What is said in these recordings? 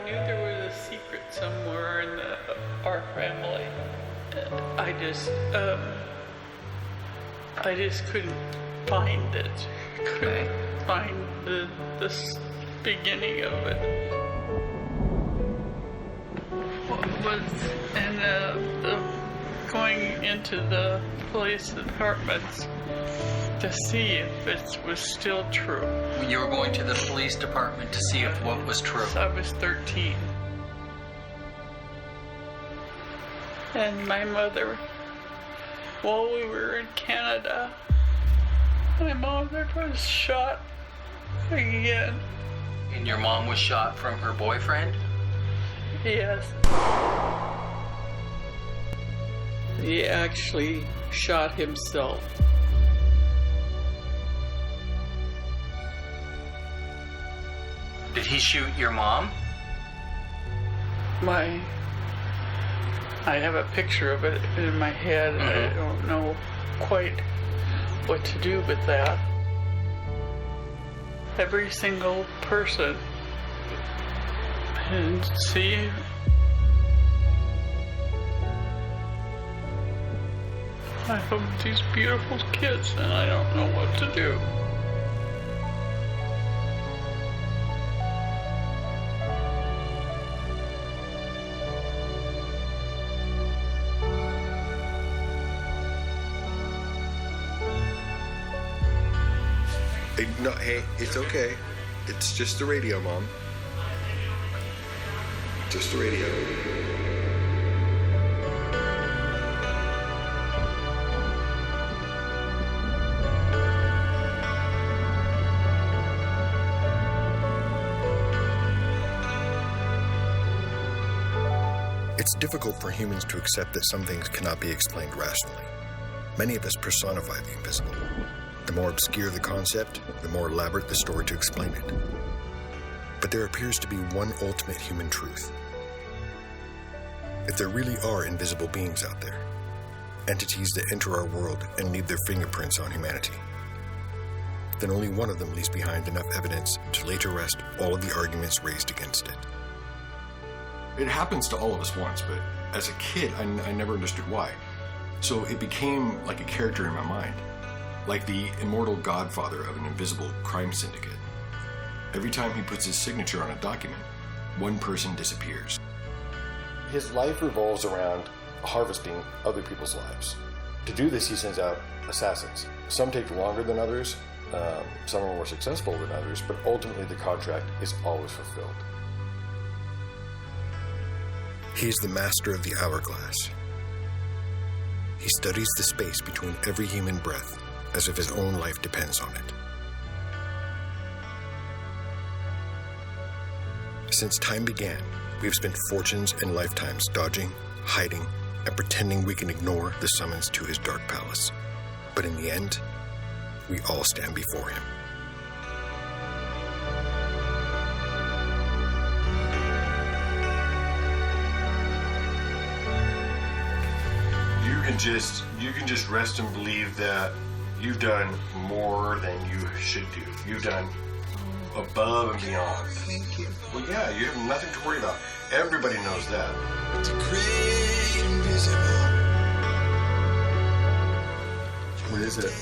knew there was a secret somewhere in our family. I just couldn't find it. Couldn't find the beginning of it. Going into the police departments to see if it was still true. You were going to the police department to see if what was true. I was 13. And my mother, while we were in Canada, my mother was shot again. And your mom was shot from her boyfriend? Yes. He actually shot himself. Did he shoot your mom? I have a picture of it in my head. I don't know quite what to do with that. Every single person. And see, I have these beautiful kids and I don't know what to do. No, hey, it's okay. It's just the radio, Mom. Just the radio. It's difficult for humans to accept that some things cannot be explained rationally. Many of us personify the invisible. The more obscure the concept, the more elaborate the story to explain it. But there appears to be one ultimate human truth. If there really are invisible beings out there, entities that enter our world and leave their fingerprints on humanity, then only one of them leaves behind enough evidence to lay to rest all of the arguments raised against it. It happens to all of us once, but as a kid, I never understood why. So it became like a character in my mind, like the immortal godfather of an invisible crime syndicate. Every time he puts his signature on a document, one person disappears. His life revolves around harvesting other people's lives. To do this, he sends out assassins. Some take longer than others, some are more successful than others, but ultimately the contract is always fulfilled. He's the master of the hourglass. He studies the space between every human breath as if his own life depends on it. Since time began, we've spent fortunes and lifetimes dodging, hiding, and pretending we can ignore the summons to his dark palace. But in the end, we all stand before him. You can just rest and believe that you've done more than you should do. You've done above and beyond. Thank you. Well, yeah, you have nothing to worry about. Everybody knows that. What is it?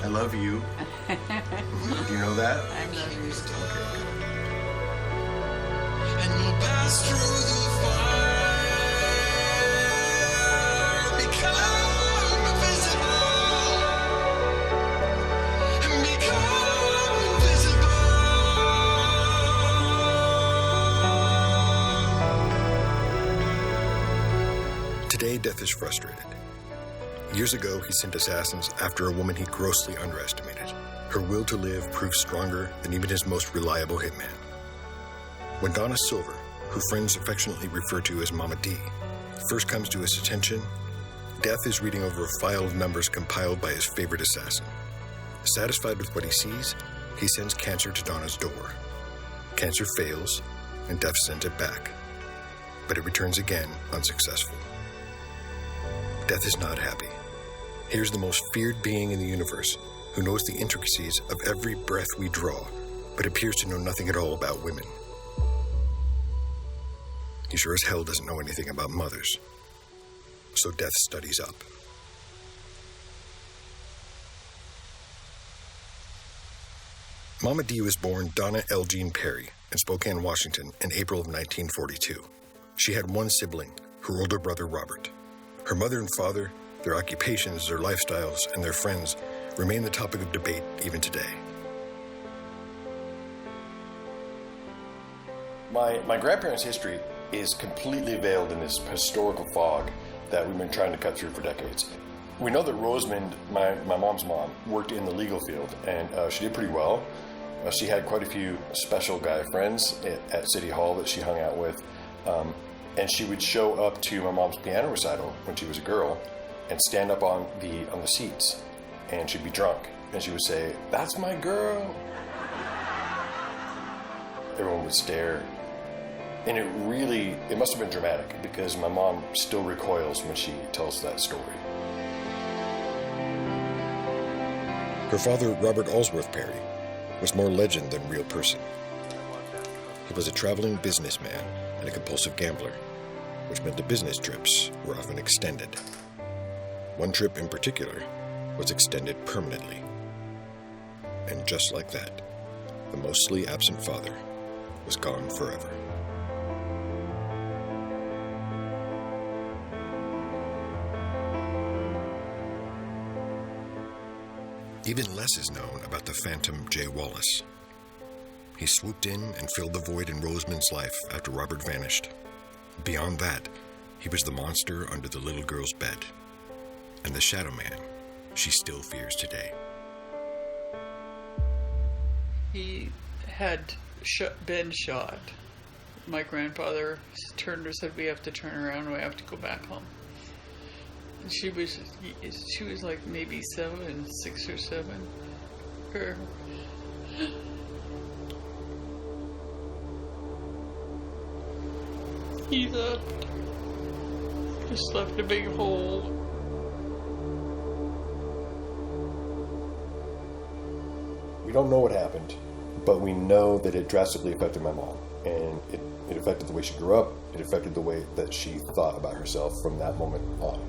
I love you. Do you know that? I love you. Okay, good. And you'll pass through the fire. Become invisible. Become invisible. Today, Death is frustrated. Years ago, he sent assassins after a woman he grossly underestimated. Her will to live proved stronger than even his most reliable hitman. When Donna Silver, who friends affectionately refer to as Mama D, first comes to his attention, Death is reading over a file of numbers compiled by his favorite assassin. Satisfied with what he sees, he sends Cancer to Donna's door. Cancer fails, and Death sends it back. But it returns again, unsuccessful. Death is not happy. Here's the most feared being in the universe, who knows the intricacies of every breath we draw, but appears to know nothing at all about women. He sure as hell doesn't know anything about mothers. So Death studies up. Mama Dee was born Donna L. Jean Perry in Spokane, Washington in April of 1942. She had one sibling, her older brother Robert. Her mother and father, their occupations, their lifestyles, and their friends remain the topic of debate even today. My grandparents' history is completely veiled in this historical fog that we've been trying to cut through for decades. We know that Rosamond, my mom's mom, worked in the legal field, and she did pretty well. She had quite a few special guy friends at City Hall that she hung out with, and she would show up to my mom's piano recital when she was a girl and stand up on the seats, and she'd be drunk, and she would say, "That's my girl." Everyone would stare. And it must have been dramatic, because my mom still recoils when she tells that story. Her father, Robert Allsworth Perry, was more legend than real person. He was a traveling businessman and a compulsive gambler, which meant the business trips were often extended. One trip in particular was extended permanently. And just like that, the mostly absent father was gone forever. Even less is known about the phantom Jay Wallace. He swooped in and filled the void in Rosamond's life after Robert vanished. Beyond that, he was the monster under the little girl's bed, and the Shadow Man she still fears today. He had been shot. My grandfather turned and said, "We have to turn around, we have to go back home." And she was like maybe 6 or 7. He just left a big hole. We don't know what happened, but we know that it drastically affected my mom. And it affected the way she grew up. It affected the way that she thought about herself from that moment on.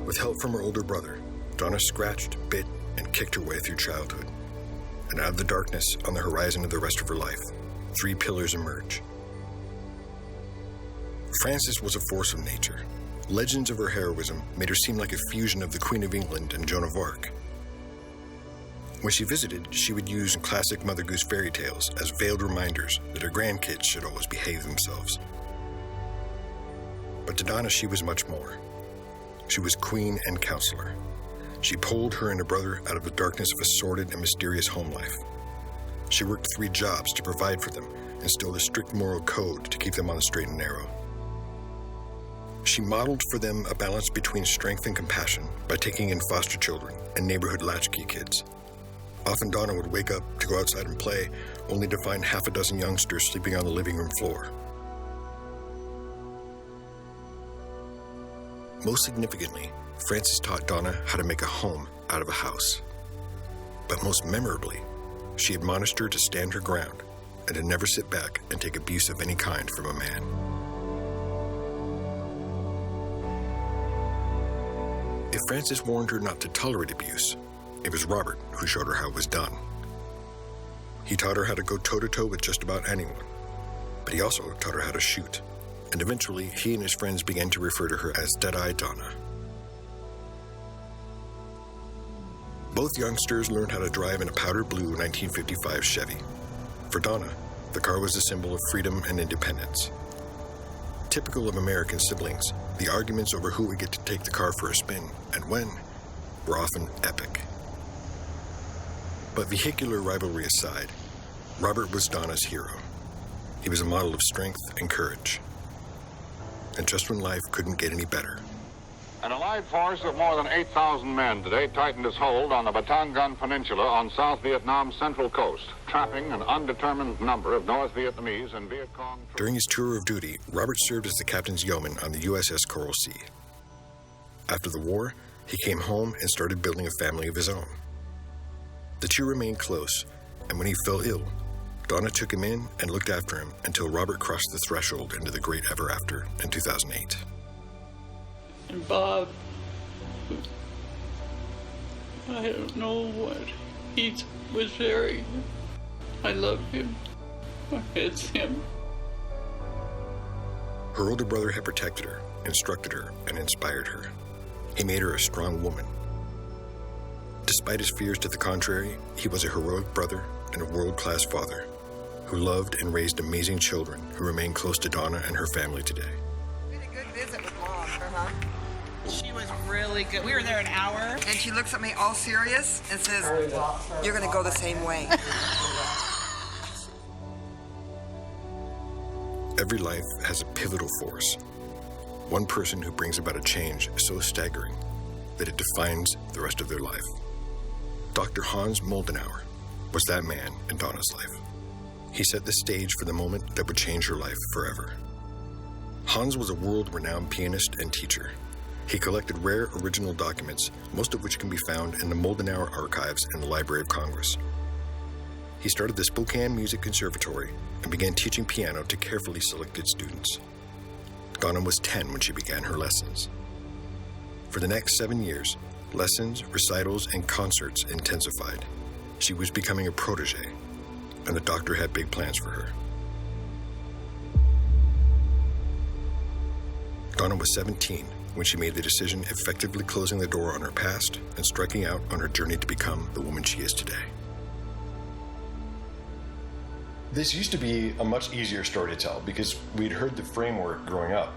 With help from her older brother, Donna scratched, bit, and kicked her way through childhood. And out of the darkness on the horizon of the rest of her life, 3 pillars emerge. Frances was a force of nature. Legends of her heroism made her seem like a fusion of the Queen of England and Joan of Arc. When she visited, she would use classic Mother Goose fairy tales as veiled reminders that her grandkids should always behave themselves. But to Donna, she was much more. She was queen and counselor. She pulled her and her brother out of the darkness of a sordid and mysterious home life. She worked 3 jobs to provide for them, instilled a strict moral code to keep them on the straight and narrow. She modeled for them a balance between strength and compassion by taking in foster children and neighborhood latchkey kids. Often Donna would wake up to go outside and play, only to find half a dozen youngsters sleeping on the living room floor. Most significantly, Frances taught Donna how to make a home out of a house. But most memorably, she admonished her to stand her ground and to never sit back and take abuse of any kind from a man. If Frances warned her not to tolerate abuse, it was Robert who showed her how it was done. He taught her how to go toe-to-toe with just about anyone, but he also taught her how to shoot. And eventually, he and his friends began to refer to her as Dead-Eye Donna. Both youngsters learned how to drive in a powder blue 1955 Chevy. For Donna, the car was a symbol of freedom and independence. Typical of American siblings, the arguments over who would get to take the car for a spin and when were often epic. But vehicular rivalry aside, Robert was Donna's hero. He was a model of strength and courage. And just when life couldn't get any better, An allied force of more than 8,000 men today tightened its hold on the Batangan Peninsula on South Vietnam's central coast, trapping an undetermined number of North Vietnamese and Viet Cong troops. During his tour of duty, Robert served as the captain's yeoman on the USS Coral Sea. After the war, he came home and started building a family of his own. The two remained close, and when he fell ill, Donna took him in and looked after him until Robert crossed the threshold into the great ever after in 2008. And Bob, I don't know what, he was very, I love him. It's him. Her older brother had protected her, instructed her, and inspired her. He made her a strong woman. Despite his fears to the contrary, he was a heroic brother and a world-class father who loved and raised amazing children who remain close to Donna and her family today. We had a good visit with Mom. Uh-huh. She was really good. We were there an hour. And she looks at me all serious and says, "You're going to go the same way." Every life has a pivotal force, one person who brings about a change so staggering that it defines the rest of their life. Dr. Hans Mouldenhauer was that man in Donna's life. He set the stage for the moment that would change her life forever. Hans was a world-renowned pianist and teacher. He collected rare original documents, most of which can be found in the Mouldenhauer archives in the Library of Congress. He started the Spokane Music Conservatory and began teaching piano to carefully selected students. Donna was 10 when she began her lessons. For the next 7 years, lessons, recitals, and concerts intensified. She was becoming a protege, and the doctor had big plans for her. Donna was 17 when she made the decision, effectively closing the door on her past and striking out on her journey to become the woman she is today. This used to be a much easier story to tell because we'd heard the framework growing up.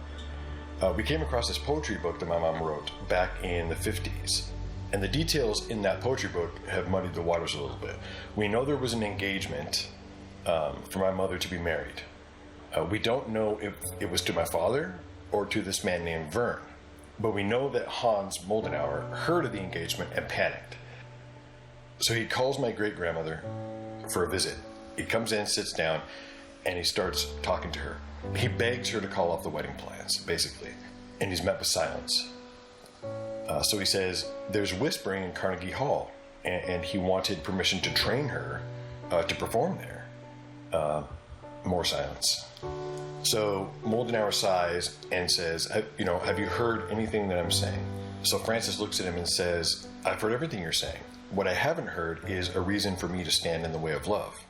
We came across this poetry book that my mom wrote back in the 50s. And the details in that poetry book have muddied the waters a little bit. We know there was an engagement for my mother to be married. We don't know if it was to my father or to this man named Vern. But we know that Hans Mouldenhauer heard of the engagement and panicked. So he calls my great-grandmother for a visit. He comes in, sits down, and he starts talking to her. He begs her to call off the wedding plans, basically. And he's met with silence. So he says, there's whispering in Carnegie Hall, and he wanted permission to train her to perform there. More silence. So Mouldenhauer sighs and says, have you heard anything that I'm saying? So Francis looks at him and says, I've heard everything you're saying. What I haven't heard is a reason for me to stand in the way of love.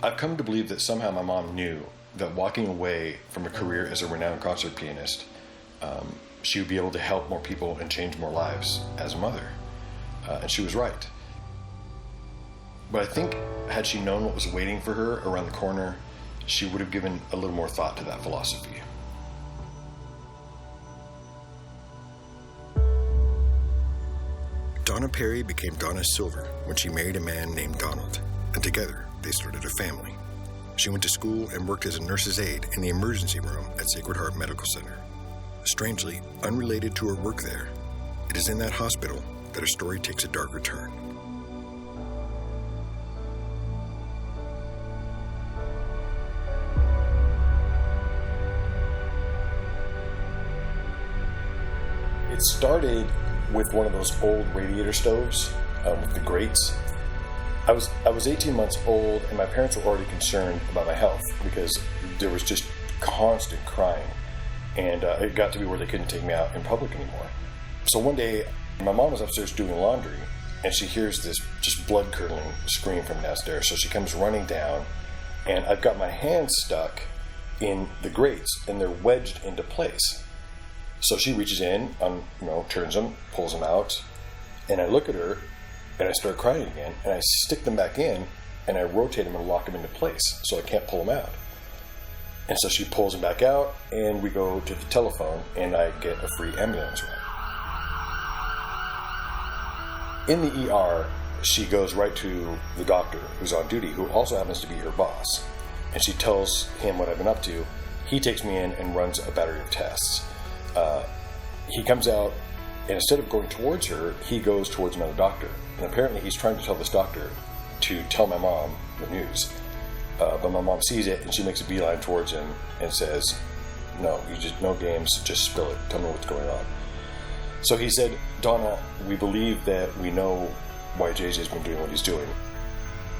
I've come to believe that somehow my mom knew that walking away from a career as a renowned concert pianist, she would be able to help more people and change more lives as a mother. And she was right. But I think had she known what was waiting for her around the corner, she would have given a little more thought to that philosophy. Donna Perry became Donna Silver when she married a man named Donald, and together they started a family. She went to school and worked as a nurse's aide in the emergency room at Sacred Heart Medical Center. Strangely, unrelated to her work there, it is in that hospital that her story takes a darker turn. It started with one of those old radiator stoves with the grates. I was 18 months old, and my parents were already concerned about my health because there was just constant crying, and it got to be where they couldn't take me out in public anymore. So one day, my mom was upstairs doing laundry, and she hears this just blood-curdling scream from downstairs. So she comes running down, and I've got my hands stuck in the grates, and they're wedged into place. So she reaches in, turns them, pulls them out, and I look at her, and I start crying again, and I stick them back in, and I rotate them and lock them into place, so I can't pull them out. And so she pulls them back out, and we go to the telephone, and I get a free ambulance ride. In the ER, she goes right to the doctor who's on duty, who also happens to be her boss, and she tells him what I've been up to. He takes me in and runs a battery of tests. He comes out, and instead of going towards her, he goes towards another doctor. And apparently he's trying to tell this doctor to tell my mom the news. But my mom sees it, and she makes a beeline towards him and says, no, no games, just spill it. Tell me what's going on. So he said, Donna, we believe that we know why JJ's been doing what he's doing.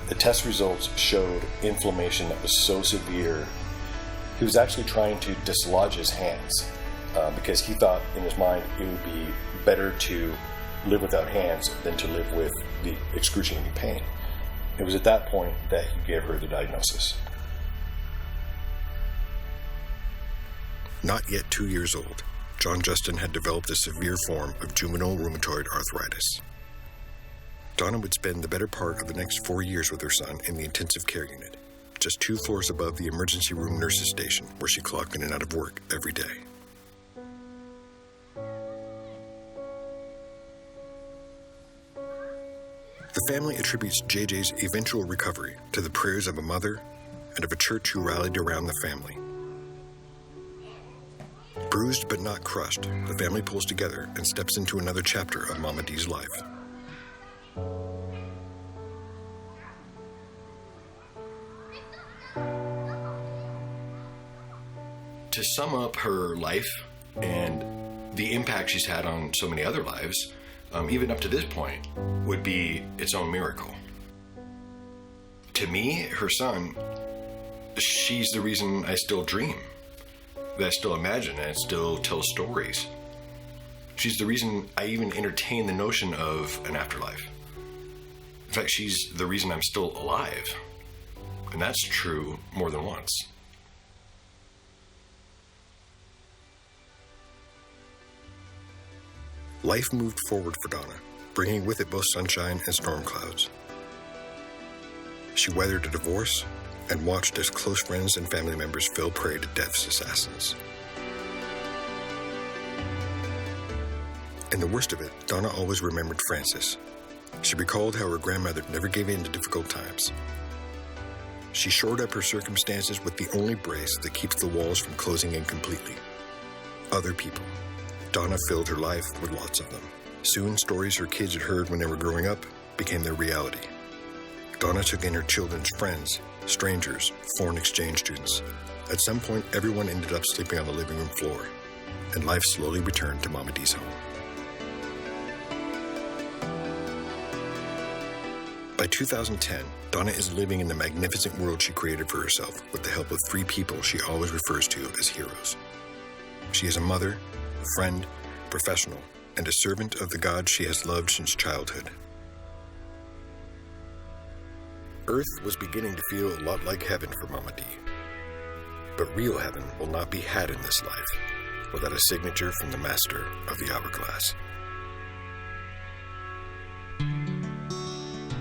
The test results showed inflammation that was so severe, he was actually trying to dislodge his hands because he thought in his mind it would be better to live without hands than to live with the excruciating pain. It was at that point that he gave her the diagnosis. Not yet 2 years old, John Justin had developed a severe form of juvenile rheumatoid arthritis. Donna would spend the better part of the next 4 years with her son in the intensive care unit, just 2 floors above the emergency room nurse's station, where she clocked in and out of work every day. The family attributes JJ's eventual recovery to the prayers of a mother and of a church who rallied around the family. Bruised but not crushed, the family pulls together and steps into another chapter of Mama D's life. To sum up her life and the impact she's had on so many other lives, even up to this point, would be its own miracle. To me, her son, she's the reason I still dream, that I still imagine and still tell stories. She's the reason I even entertain the notion of an afterlife. In fact, she's the reason I'm still alive. And that's true more than once. Life moved forward for Donna, bringing with it both sunshine and storm clouds. She weathered a divorce and watched as close friends and family members fell prey to death's assassins. And the worst of it, Donna always remembered Frances. She recalled how her grandmother never gave in to difficult times. She shored up her circumstances with the only brace that keeps the walls from closing in completely: other people. Donna filled her life with lots of them. Soon, stories her kids had heard when they were growing up became their reality. Donna took in her children's friends, strangers, foreign exchange students. At some point, everyone ended up sleeping on the living room floor, and life slowly returned to Mama D's home. By 2010, Donna is living in the magnificent world she created for herself with the help of 3 people she always refers to as heroes. She is a mother, friend, professional, and a servant of the God she has loved since childhood. Earth was beginning to feel a lot like heaven for Mama D. But real heaven will not be had in this life without a signature from the master of the hourglass.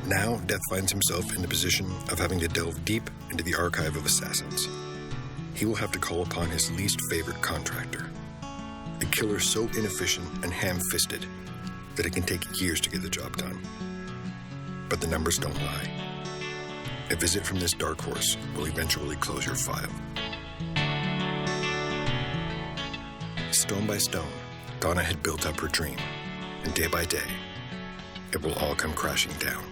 Now, Death finds himself in the position of having to delve deep into the archive of assassins. He will have to call upon his least favorite contractor, a killer so inefficient and ham-fisted that it can take years to get the job done. But the numbers don't lie. A visit from this dark horse will eventually close your file. Stone by stone, Donna had built up her dream, and day by day, it will all come crashing down.